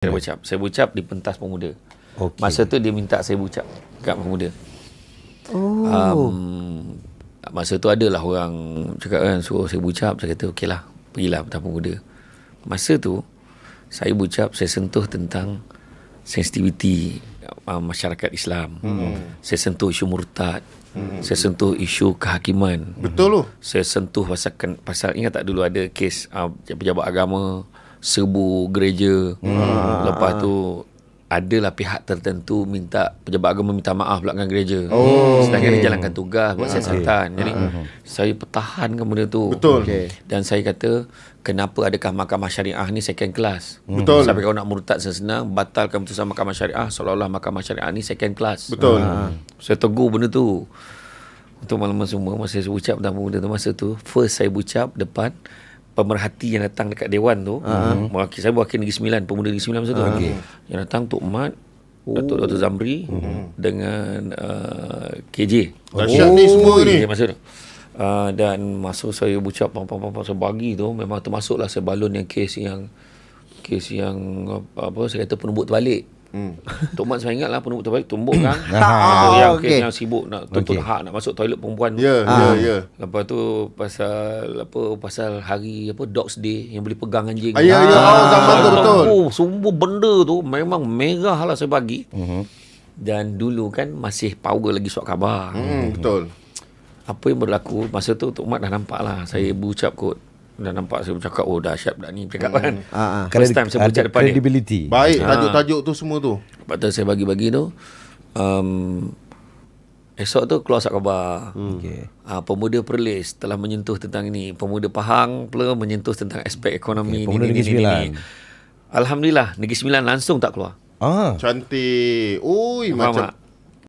Saya berucap di pentas pemuda. Okay. Masa tu dia minta saya berucap kat pemuda. Masa tu adalah orang cakap kan, suruh saya berucap. Saya kata okey lah, pergilah pentas pemuda. Masa tu saya berucap, saya sentuh tentang sensitiviti masyarakat Islam. Saya sentuh isu murtad. Saya sentuh isu kehakiman. Betul lu. Saya sentuh pasal ingat tak dulu ada kes pejabat agama serbu gereja. Lepas tu adalah pihak tertentu minta pejabat agama minta maaf belakang gereja. Sedangkan dia jalankan tugas buat siasatan. Jadi saya pertahankan benda tu. Betul. Dan saya kata, kenapa adakah mahkamah syariah ni second class? Betul. Sampai kau nak murtad senang, batalkan putusan mahkamah syariah, seolah-olah mahkamah syariah ni second class. Betul. Saya tegur benda tu. Untuk maklumat semua, masa saya ucap dalam benda tu, masa tu first saya ucap depan pemerhati yang datang dekat Dewan tu. Saya wakil Negeri Sembilan, pemuda Negeri Sembilan masa tu. Yang datang Tok Mat, Datuk Dr. Zamri dengan KJ. Dahsyat ni semua ni. Masa tu. Dan masuk saya ucap saya bagi tu memang termasuklah saya balon yang kes yang apa saya kata penumbuk terbalik. Tok Mat saya ingatlah penumbuk terbalik tumbuk kan. Yang kes yang sibuk nak tuntut hak nak masuk toilet perempuan tu. Ya. Lepas tu pasal hari Dogs Day yang boleh pegang anjing. Ya. Zaman tu betul. Semua benda tu memang merah lah saya bagi. Dan dulu kan masih power lagi surat khabar. Betul. Apa yang berlaku masa tu Tok Mat dah nampak lah saya berucap kot. Dah nampak saya bercakap, oh dahsyat budak ni bercakap kan. First time saya berucap depan dia. Credibility. Baik, tajuk-tajuk tu semua tu. Lepas tu saya bagi-bagi tu. Esok tu keluar surat khabar. Pemuda Perlis telah menyentuh tentang ini. Pemuda Pahang pula menyentuh tentang aspek ekonomi. Pemuda Negeri Sembilan. Alhamdulillah Negeri Sembilan langsung tak keluar. Cantik. Ui, Faham macam tak?